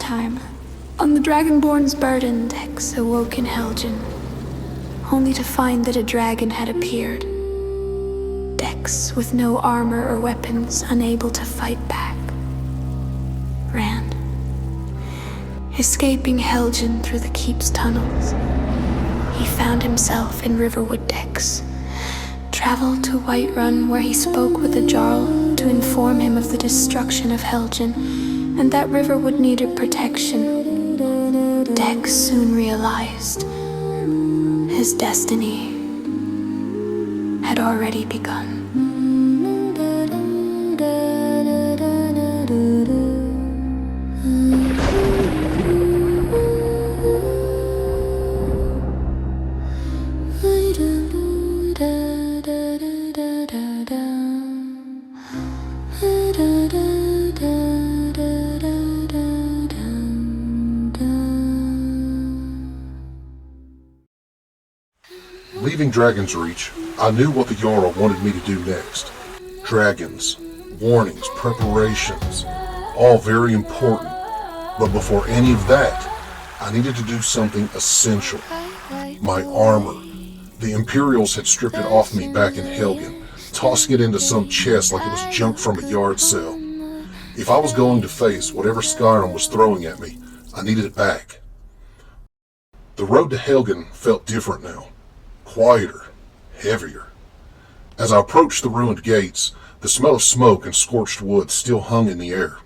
time, on the DragonBorn's burden, Dex awoke in Helgen, only to find that a dragon had appeared. Dex, with no armor or weapons, unable to fight back, ran, escaping Helgen through the keep's tunnels. He found himself in Riverwood. Dex traveled to Whiterun, where he spoke with a Jarl to inform him of the destruction of Helgen, and that Riverwood needed protection. Dex soon realized his destiny had already begun. Leaving Dragon's Reach, I knew what the Jarl wanted me to do next. Dragons, warnings, preparations, all very important. But before any of that, I needed to do something essential. My armor. The Imperials had stripped it off me back in Helgen, tossing it into some chest like it was junk from a yard sale. If I was going to face whatever Skyrim was throwing at me, I needed it back. The road to Helgen felt different now. Quieter, heavier. As I approached the ruined gates, the smell of smoke and scorched wood still hung in the air.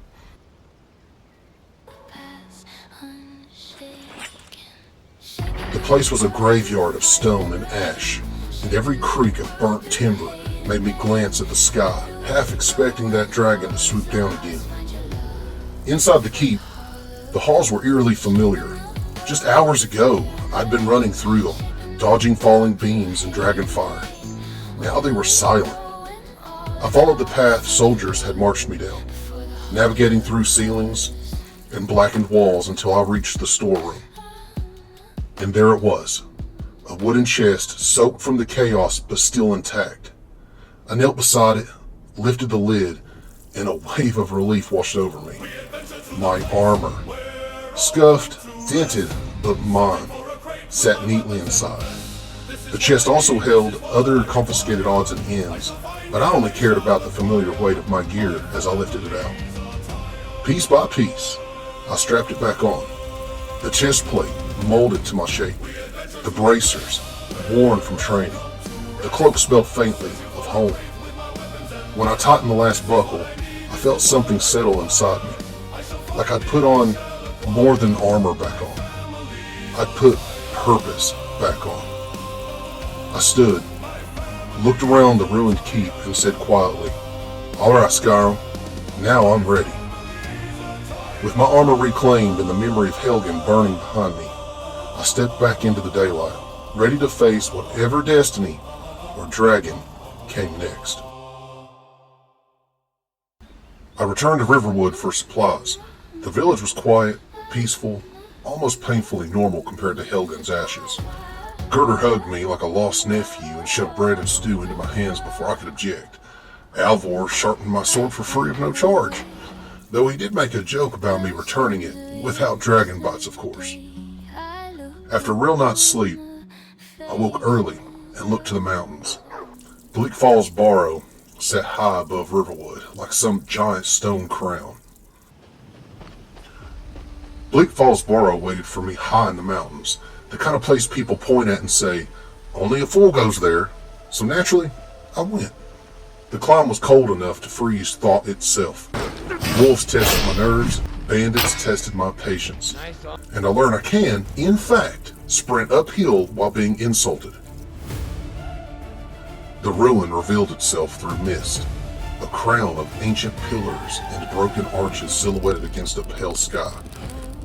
The place was a graveyard of stone and ash, and every creak of burnt timber made me glance at the sky, half expecting that dragon to swoop down again. Inside the keep, the halls were eerily familiar. Just hours ago, I'd been running through them, dodging falling beams and dragonfire. Now they were silent. I followed the path soldiers had marched me down, navigating through ceilings and blackened walls until I reached the storeroom. And there it was, a wooden chest soaked from the chaos but still intact. I knelt beside it, lifted the lid, and a wave of relief washed over me. My armor, scuffed, dented, but mine, sat neatly inside. The chest also held other confiscated odds and ends, but I only cared about the familiar weight of my gear as I lifted it out. Piece by piece, I strapped it back on. The chest plate molded to my shape, the bracers worn from training, the cloak smelled faintly of home. When I tightened the last buckle, I felt something settle inside me, like I'd put on more than armor back on. I'd put purpose back on. I stood, looked around the ruined keep, and said quietly, "All right, Skyrim, now I'm ready." With my armor reclaimed and the memory of Helgen burning behind me, I stepped back into the daylight, ready to face whatever destiny or dragon came next. I returned to Riverwood for supplies. The village was quiet, peaceful, almost painfully normal compared to Helgen's ashes. Girder hugged me like a lost nephew and shoved bread and stew into my hands before I could object. Alvor sharpened my sword for free of no charge, though he did make a joke about me returning it, without dragon bites, of course. After a real night's sleep, I woke early and looked to the mountains. Bleak Falls Barrow sat high above Riverwood, like some giant stone crown. Bleak Falls Barrow waited for me high in the mountains, the kind of place people point at and say, "Only a fool goes there," so naturally, I went. The climb was cold enough to freeze thought itself. Wolves tested my nerves, bandits tested my patience, and I learned I can, in fact, sprint uphill while being insulted. The ruin revealed itself through mist, a crown of ancient pillars and broken arches silhouetted against a pale sky.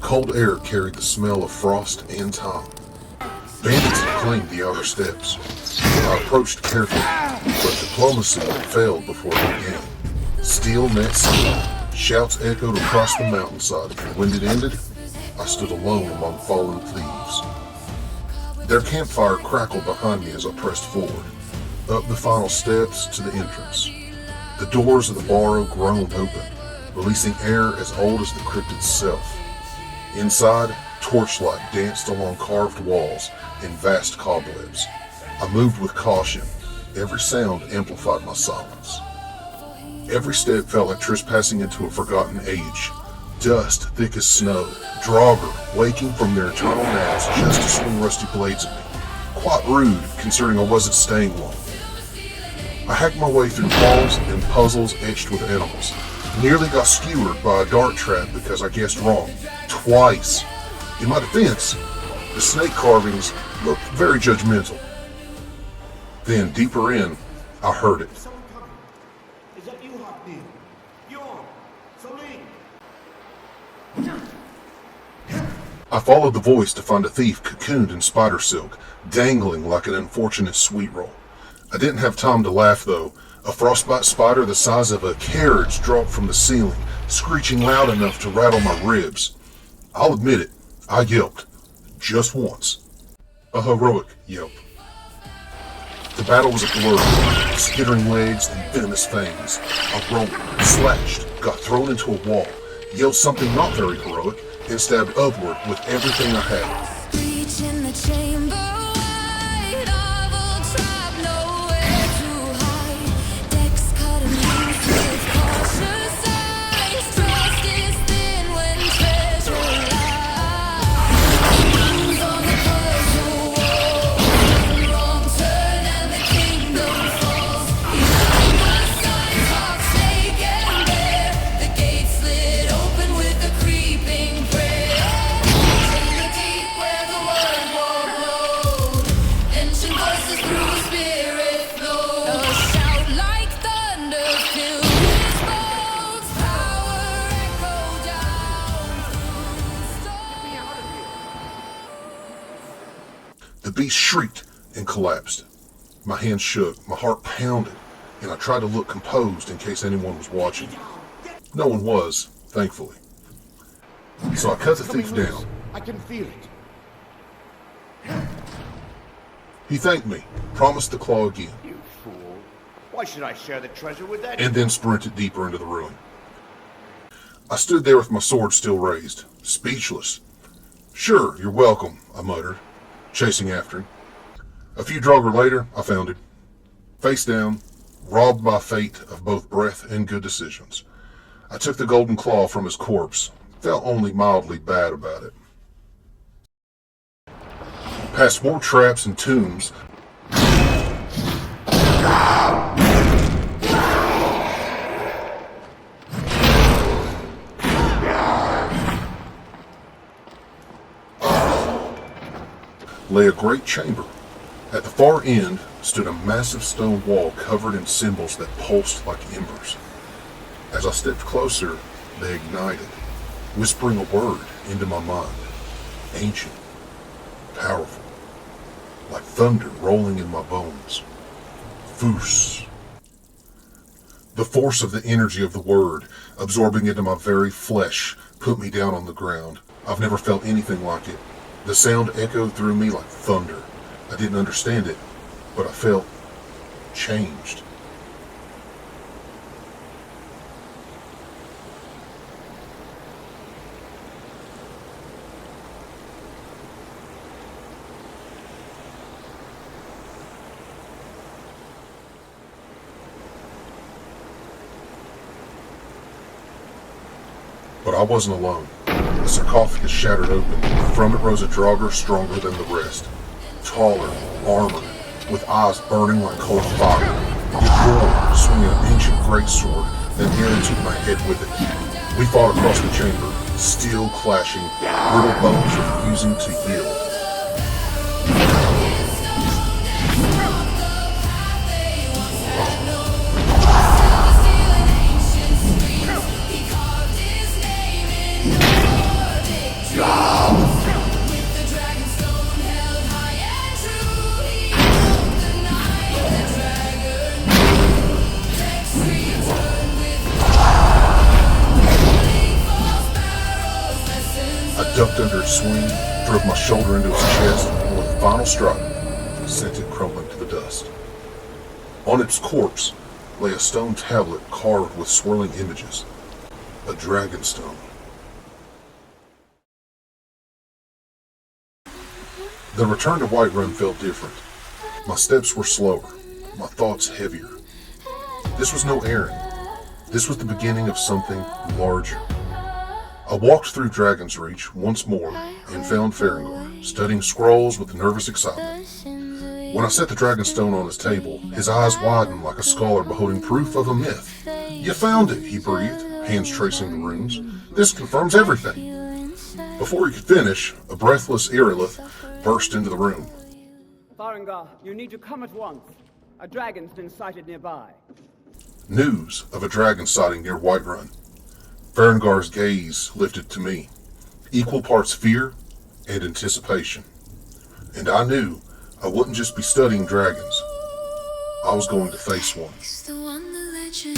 Cold air carried the smell of frost and time. Bandits had claimed the outer steps. I approached carefully, but diplomacy failed before it began. Steel met steel. Shouts echoed across the mountainside, and when it ended, I stood alone among fallen thieves. Their campfire crackled behind me as I pressed forward, up the final steps to the entrance. The doors of the barrow groaned open, releasing air as old as the crypt itself. Inside, torchlight danced along carved walls in vast cobwebs. I moved with caution. Every sound amplified my silence. Every step felt like trespassing into a forgotten age. Dust thick as snow, Draugr waking from their eternal naps just to swing rusty blades at me. Quite rude, considering I wasn't staying long. I hacked my way through walls and puzzles etched with animals. Nearly got skewered by a dart trap because I guessed wrong. Twice. In my defense, the snake carvings looked very judgmental. Then, deeper in, I heard it. Is that you, Hockney? You're Celine. I followed the voice to find a thief cocooned in spider silk, dangling like an unfortunate sweet roll. I didn't have time to laugh, though. A frostbite spider the size of a carriage dropped from the ceiling, screeching loud enough to rattle my ribs. I'll admit it, I yelped. Just once. A heroic yelp. The battle was a blur, skittering legs and venomous fangs. I rolled, slashed, got thrown into a wall, yelled something not very heroic, and stabbed upward with everything I had. Reach in the chamber wide, novel trap, nowhere to hide. Decks cut and loose with cautious eyes. Trust is thin when treasure lies. Who's on the puzzle wall? The wrong turn and the kingdom falls. Behind the signs, hawk, snake, and bear. The gate slid open with a creeping prayer. In the deep where the word won't know, ancient voices through spirit flow. A shout like thunder filled with bolts, power echo down through stone. The beast shrieked and collapsed. My hands shook, my heart pounded, and I tried to look composed in case anyone was watching. No one was, thankfully. So I cut the thief down. I can feel it. He thanked me, promised to claw again, You fool. Why should I share the treasure with that? and then sprinted deeper into the ruin. I stood there with my sword still raised, speechless. "Sure, you're welcome," I muttered, chasing after him. A few Draugr later, I found him. Face down, robbed by fate of both breath and good decisions. I took the golden claw from his corpse, felt only mildly bad about it. Past more traps and tombs, lay a great chamber. At the far end stood a massive stone wall covered in symbols that pulsed like embers. As I stepped closer, they ignited, whispering a word into my mind. Ancient, powerful, like thunder rolling in my bones. Foos. The force of the energy of the word, absorbing into my very flesh, put me down on the ground. I've never felt anything like it. The sound echoed through me like thunder. I didn't understand it, but I felt changed. But I wasn't alone. The sarcophagus shattered open. From it rose a Draugr stronger than the rest. Taller, armored, with eyes burning like cold fire. It roared, swinging an ancient greatsword that nearly took my head with it. We fought across the chamber, steel clashing, brittle bones refusing to yield. I ducked under its swing, drove my shoulder into its chest, and with a final strike, sent it crumbling to the dust. On its corpse lay a stone tablet carved with swirling images, a dragon stone. The return to Whiterun felt different. My steps were slower, my thoughts heavier. This was no errand. This was the beginning of something larger. I walked through Dragon's Reach once more and found Farengar, studying scrolls with nervous excitement. When I set the Dragonstone on his table, his eyes widened like a scholar beholding proof of a myth. "You found it," he breathed, hands tracing the runes. "This confirms everything." Before he could finish, a breathless Irilith burst into the room. Farengar, you need to come at once. A dragon's been sighted nearby. News of a dragon sighting near Whiterun. Farengar's gaze lifted to me, equal parts fear and anticipation. And I knew I wouldn't just be studying dragons. I was going to face one. It's the one that let you